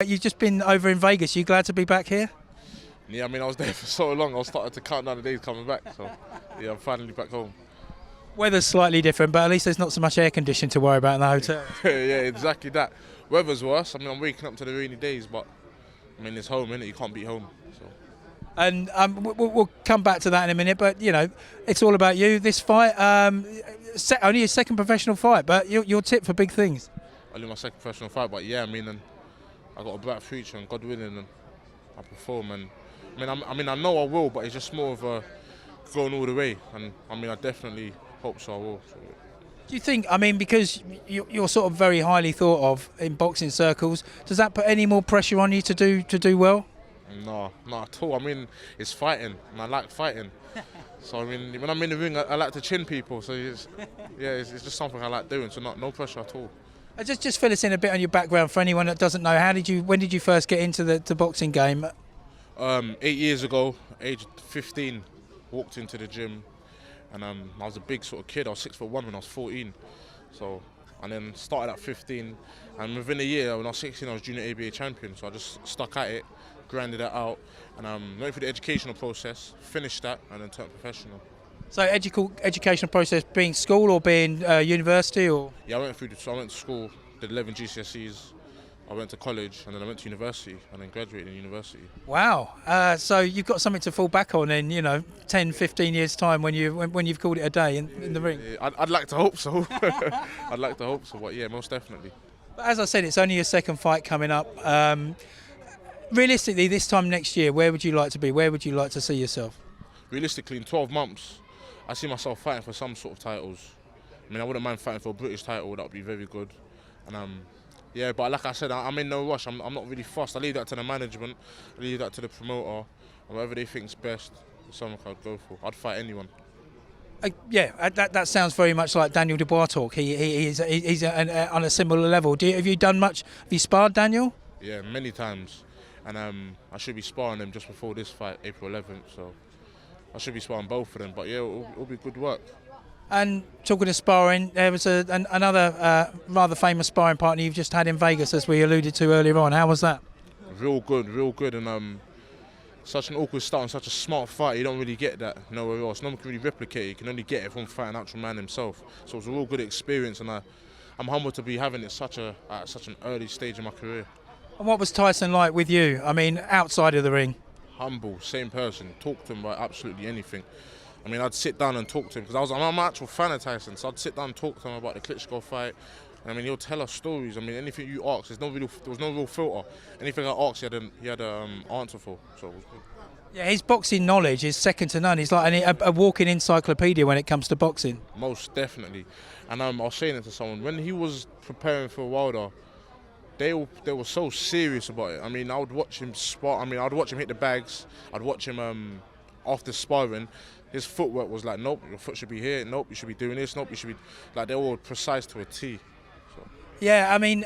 like you've just been over in Vegas. You glad to be back here? Yeah, I mean, I was there for so long, I was starting to count down the days coming back. So, yeah, I'm finally back home. Weather's slightly different, but at least there's not so much air conditioning to worry about in the hotel. Yeah, exactly that. Weather's worse. I mean, I'm waking up to the rainy days, but I mean, it's home, innit? You can't beat home. So. And we'll come back to that in a minute, but you know, it's all about you. This fight, only your second professional fight, but you're tipped for big things. Only my second professional fight, but yeah, I mean, and I got a bright future, and God willing, and I perform. And I mean, I know I will, but it's just more of a going all the way. And I mean, I definitely hope so. I will. So. Do you think, I mean, because you're sort of very highly thought of in boxing circles, does that put any more pressure on you to do well? No, not at all. I mean, it's fighting, and I like fighting. So I mean, when I'm in the ring, I like to chin people. So it's just something I like doing. So no pressure at all. Just fill us in a bit on your background for anyone that doesn't know. When did you first get into the boxing game? 8 years ago, age 15, walked into the gym, and I was a big sort of kid. I was 6'1" when I was 14. So, and then started at 15, and within a year, when I was 16, I was junior ABA champion. So I just stuck at it, grinded it out, and went through the educational process, finished that, and then turned professional. So educational process being school or being university or? Yeah, I went to school, did 11 GCSEs, I went to college, and then I went to university, and then graduated in university. Wow, so you've got something to fall back on in, 10, 15 years time when you've called it a day in the ring? Yeah, I'd like to hope so. I'd like to hope so, but yeah, most definitely. But as I said, it's only your second fight coming up. Realistically, this time next year, where would you like to be? Where would you like to see yourself? Realistically, in 12 months, I see myself fighting for some sort of titles. I mean, I wouldn't mind fighting for a British title, that would be very good. And yeah, but like I said, I'm in no rush. I'm not really fussed. I leave that to the management, I leave that to the promoter, and whatever they think's best, is something I'd go for. I'd fight anyone. Yeah, that sounds very much like Daniel Dubois talk. He's on a similar level. Have you done much? Have you sparred Daniel? Yeah, many times. And I should be sparring them just before this fight, April 11th. So I should be sparring both of them. But yeah, it'll be good work. And talking of sparring, there was another rather famous sparring partner you've just had in Vegas, as we alluded to earlier on. How was that? Real good. And such an awkward start and such a smart fight. You don't really get that nowhere else. No one can really replicate it. You can only get it from fighting an actual man himself. So it was a real good experience, and I'm humbled to be having it at such an early stage in my career. And what was Tyson like with you? I mean, outside of the ring? Humble, same person. Talk to him about absolutely anything. I mean, I'd sit down and talk to him because I'm an actual fan of Tyson. So I'd sit down and talk to him about the Klitschko fight. I mean, he'll tell us stories. I mean, anything you ask, there was no real filter. Anything I asked, he had an answer for. So it was good. Yeah, his boxing knowledge is second to none. He's like a walking encyclopedia when it comes to boxing. Most definitely. And I was saying it to someone when he was preparing for Wilder. They were so serious about it. I mean, I would watch him spar. I mean, I'd watch him hit the bags. I'd watch him after sparring. His footwork was like, nope, your foot should be here. Nope, you should be doing this. Nope, you should be like, they were all precise to a T. So. Yeah, I mean,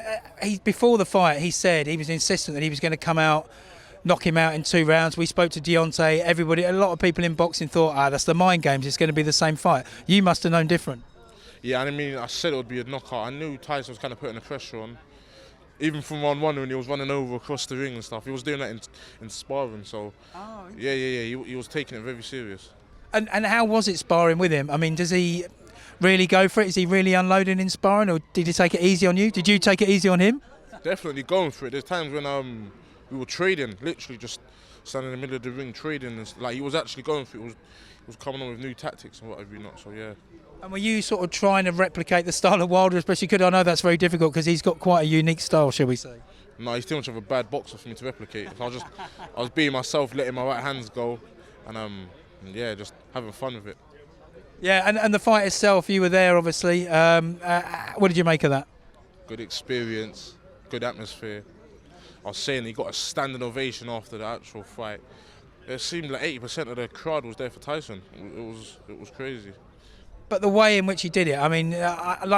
before the fight, he said he was insistent that he was going to come out, knock him out in 2 rounds. We spoke to Deontay. A lot of people in boxing thought, that's the mind games. It's going to be the same fight. You must have known different. Yeah, I mean, I said it would be a knockout. I knew Tyson was kind of putting the pressure on. Even from round 1 when he was running over across the ring and stuff, he was doing that in sparring. So, yeah, he was taking it very serious. And how was it sparring with him? I mean, does he really go for it? Is he really unloading in sparring, or did he take it easy on you? Did you take it easy on him? Definitely going for it. There's times when we were trading, literally just standing in the middle of the ring trading, and like he was actually going for it. He was coming on with new tactics and whatever not. So yeah. And were you sort of trying to replicate the style of Wilder, especially because I know that's very difficult because he's got quite a unique style, shall we say? No, he's too much of a bad boxer for me to replicate. So I was being myself, letting my right hands go, and yeah, just having fun with it. Yeah, and the fight itself, you were there obviously. What did you make of that? Good experience, good atmosphere. I was saying he got a standing ovation after the actual fight. It seemed like 80% of the crowd was there for Tyson. It was crazy. But the way in which he did it, I mean, like